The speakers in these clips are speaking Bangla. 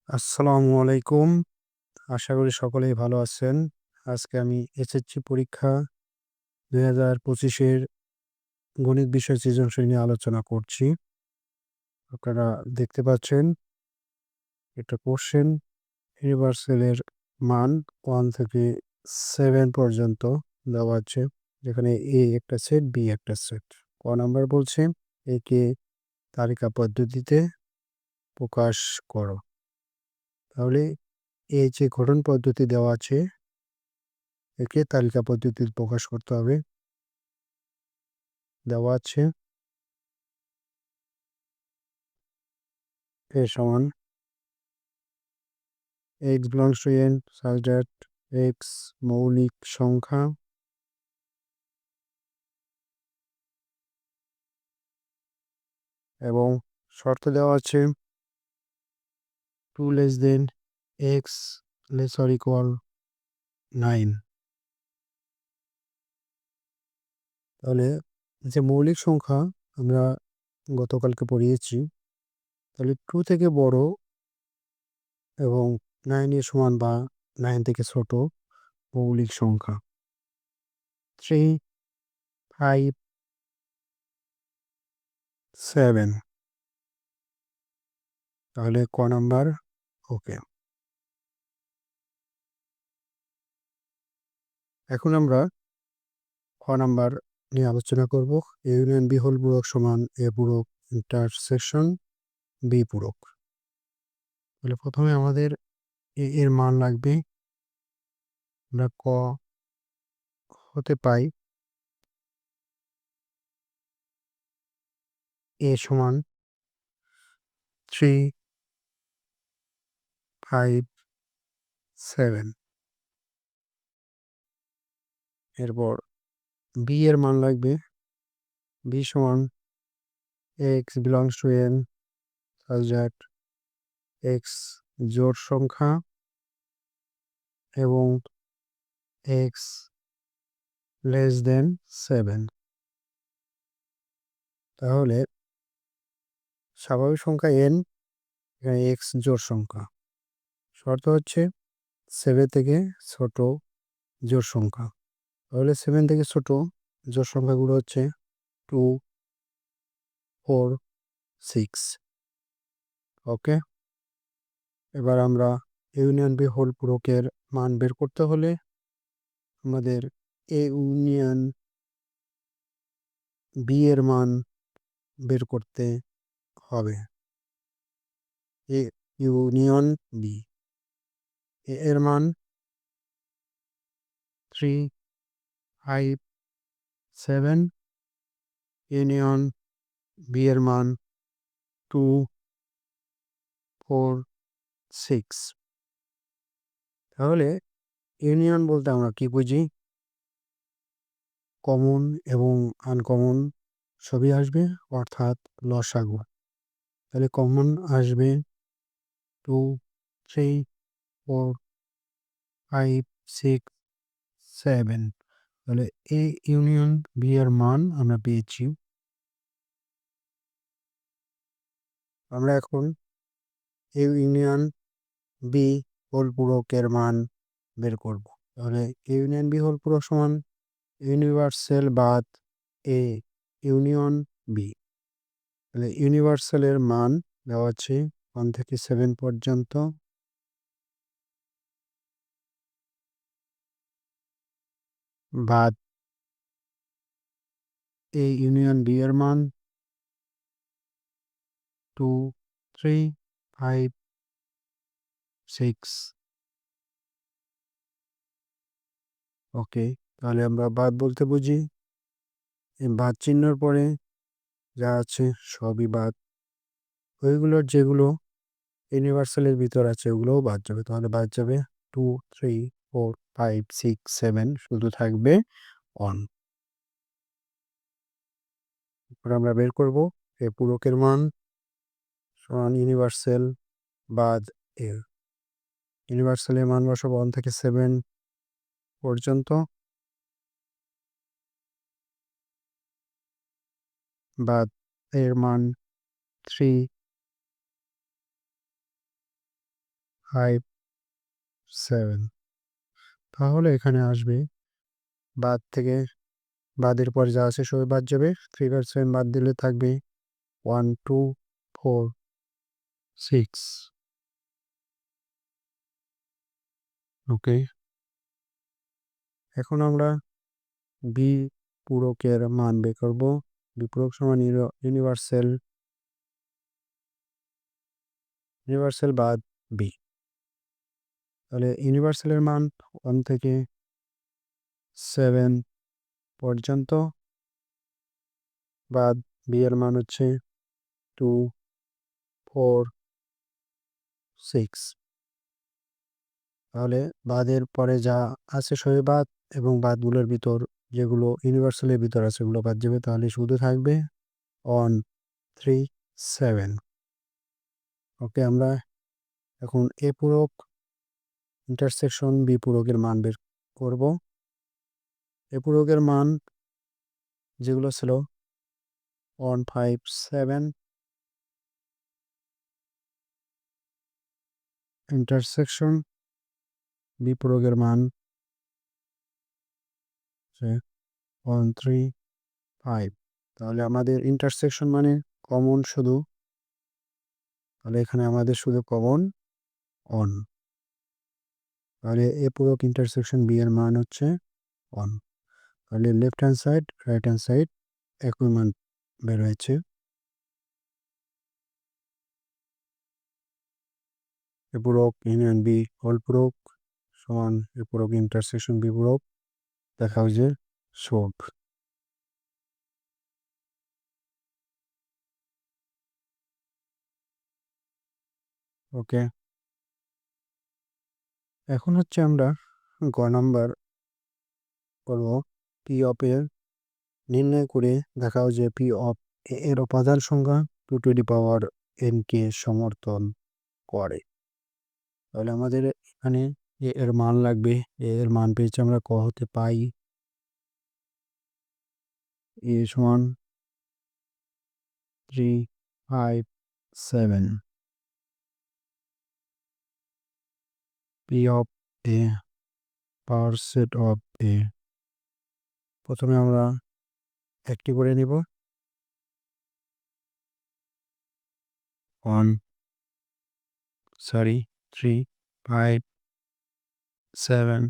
আসসালামু আলাইকুম। আশা করি সকলেই ভালো আছেন। আজকে আমি এসএসসি পরীক্ষা ২০২৫ এর গণিত বিষয় সৃজনশীল নিয়ে আলোচনা করছি। আপনারা দেখতে পাচ্ছেন একটা কোশ্চেন ইউনিভার্সাল এর মান 1 থেকে 7 পর্যন্ত দেওয়া আছে। যেখানে A একটা সেট, B একটা সেট। ক নাম্বার বলছে একে তালিকা পদ্ধতিতে প্রকাশ করো। তাহলে এই যে গঠন পদ্ধতি দেওয়া আছে একে তালিকা পদ্ধতিতে প্রকাশ করতে হবে। দেওয়া আছে A সমান x belongs to n such that x মৌলিক সংখ্যা এবং শর্ত দেওয়া আছে 2 less than x less or equal 9। তাহলে যে মৌলিক সংখ্যা আমরা গতকালকে পড়িয়েছি, তাহলে 2 থেকে বড় এবং 9 এর সমান বা 9 থেকে ছোট মৌলিক সংখ্যা 3, 5, 7। তাহলে ক নাম্বার ওকে। এখন আমরা খ নাম্বার নিয়ে আলোচনা করব। এ ইউনিয়ন বি হোল পূরক সমান এ পূরক ইন্টারসেকশন বি পূরক। তাহলে প্রথমে আমাদের এ এর মান লাগবে। আমরা ক হতে পাই এ সমান 3, 5, 7। এরপর বি এর মান লাগবে। বি সমান x belongs to N such that x জোড় সংখ্যা এবং এক্স লেস দেন 7। তাহলে স্বাভাবিক সংখ্যা এন, এখানে এক্স জোড় সংখ্যা। শর্ত হচ্ছে 7 থেকে ছোট জোড় সংখ্যা। তাহলে 7 থেকে ছোট জোড় সংখ্যাগুলো হচ্ছে 2, 4, 6। ওকে। এবার আমরা ইউনিয়ন বি হোল পূরকের মান বের করতে হলে আমাদের এ ইউনিয়ন বি এর মান বের করতে হবে। এ ইউনিয়ন বি এ এর মান 3, 5, 7। ইউনিয়ন বি এর মান 2, 4, 6। তাহলে ইউনিয়ন বলতে আমরা কি বুঝি? কমন এবং আনকমন সবই আসবে, অর্থাৎ লসাগু। তাহলে কমন আসবে 2, 3, 4, 5, 6, 7। তাহলে এ ইউনিয়ন বি এর মান আমরা পেয়েছি। আমরা এখন এ ইউনিয়ন বি হোল পূরকের মান বের করব। তাহলে এ ইউনিয়ন বি হোল পূরক সমান ইউনিভার্সাল বাদ এ ইউনিয়ন বি। তাহলে ইউনিভার্সালের মান দেওয়া আছে 1 থেকে 7 পর্যন্ত, বাদ এ ইউনিয়ন বি এর মান 2, 3, 5, 6। ওকে। তাহলে আমরা বাদ বলতে বুঝি এই বাদ চিহ্নর পরে যা আছে সবই বাদ। ওইগুলোর যেগুলো ইউনিভার্সালের ভিতর আছে ওগুলোও বাদ যাবে। তাহলে বাদ যাবে 2, 3, 4, 5, 6, 7, শুধু থাকবে 1। এরপর আমরা বের করব এ পূরকের মান সমান ইউনিভার্সাল বাদ এ। ইউনিভার্সালের মান বসাবো 1 থেকে 7 পর্যন্ত, বাদ এর মান 3, 5 7 তাহলে এখানে আসবে বাদ থেকে বাদের পরে যা আছে সবই বাদ যাবে 3/7 বাদ দিলে থাকবে 1 2 4 6 ওকে এখন আমরা বি পূরকের মান বের করব বি পূরক সমান ইউনিভার্সাল বাদ বি তাহলে ইউনিভার্সালের মান 1 থেকে 7 পর্যন্ত বাদ বি এর মান হচ্ছে 2 4 6 তাহলে বাদের পরে যা আছে সবই বাদ এবং বাদগুলোর ভিতর যেগুলো ইউনিভার্সালের ভিতর আছে সেগুলো বাদ যাবে তাহলে শুধু থাকবে 1 3 7 ওকে আমরা এখন এ পূরক ইন্টারসেকশন বি পূরকের মান বের করব এ পূরকের মান যেগুলো ছিল 1 5 7 ইন্টারসেকশন বি পূরকের মান 1 3 5 তাহলে আমাদের ইন্টারসেকশন মানে কমন শুধু তাহলে এখানে আমাদের শুধু কমন 1 তাহলে এ পূরক ইন্টারসেকশন বি এর মান হচ্ছে 1 তাহলে left hand side right hand side একই মান বের হয়েছে এ পূরক ইউনিয়ন বি হোল পূরক সমান এ পূরক ইন্টারসেকশন বি পূরক দেখা হয়েছে সব ওকে এখন হচ্ছে আমরা গ নাম্বার করব পি অফ এর নির্ণয় করে দেখাও যে পি অফ এর উপাদান সংখ্যা 2 টু দি পাওয়ার n কে সমর্থন করে তাহলে আমাদের এখানে এ এর মান লাগবে এ এর মান পেয়েছি আমরা ক হতে পাই এ সমান 3 5 7 P of A power set of A প্রথমে আমরা একটি করে নিব 3 5 7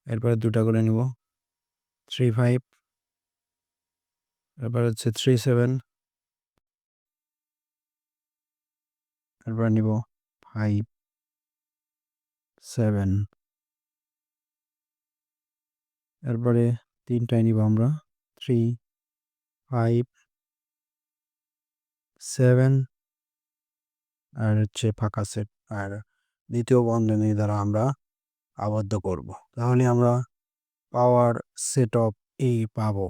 এরপরে দুটা করে নিব 3 5 এরপর হচ্ছে 3 7 এরপর নিব 5 7 এরপরে তিনটায় নিব আমরা 3 5 7 আর হচ্ছে ফাঁকা সেট আর দ্বিতীয় বন্ধনী দ্বারা আমরা আবদ্ধ করব তাহলে আমরা পাওয়ার সেট অফ এ পাবো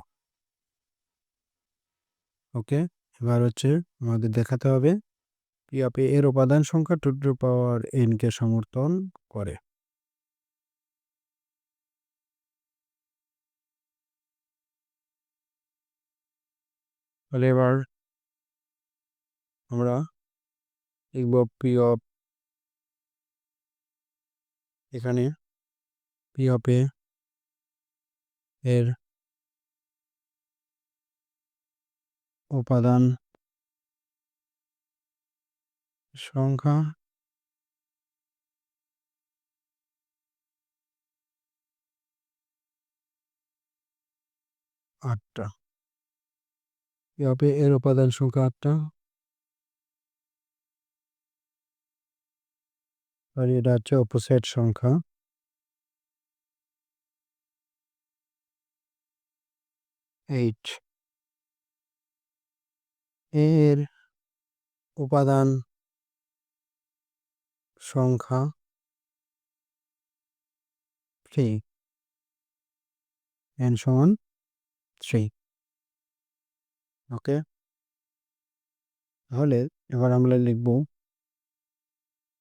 ওকে এবার হচ্ছে আমাদের দেখাতে হবে পি অফ এ এর উপাদান সংখ্যা 2 টু পাওয়ার n কে সমর্থন করে তাহলে এবার আমরা লিখব পি অফ এখানে পি অফ এ এর উপাদান সংখ্যা আটটা পি অফ এ এর উপাদান সংখ্যা আটটা আর এটা হচ্ছে অপোজিট সংখ্যা 8 এর উপাদান সংখ্যা 3 n সমান 3 ওকে তাহলে এবার আমরা লিখব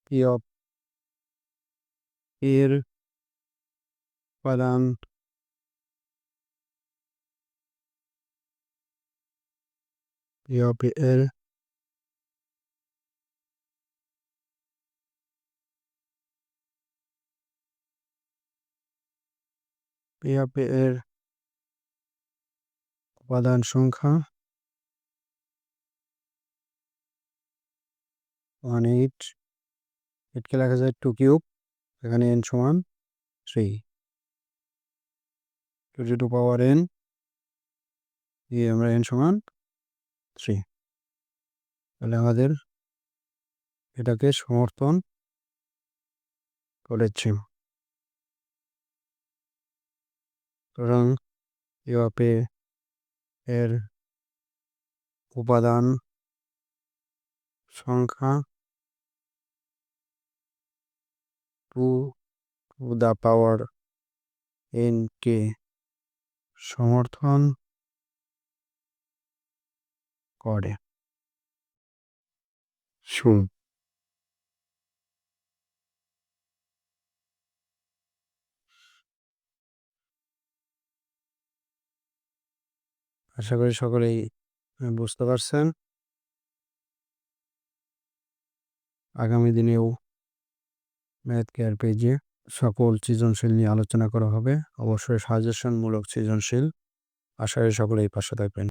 পি অফ এর উপাদান পি অফ এর PAP এর উপাদান সংখ্যা 18, 8 কে লেখা যায় 2 কিউব, এখানে n সমান 3, 2 to the power n দিয়ে আমরা n সমান 3, তাহলে আমাদের এটাকে সমর্থন করেছে। সুতরাং PAP এর উপাদান সংখ্যা 2 to the power n কে সমর্থন করে। আশা করি সকলেই বুঝতে পারছেন। আগামী দিনেও ম্যাথ কেয়ার পেজে সকল সৃজনশীল নিয়ে আলোচনা করা হবে, অবশ্যই সাজেশনমূলক সৃজনশীল। আশা করি সকলেই পাশে থাকবেন।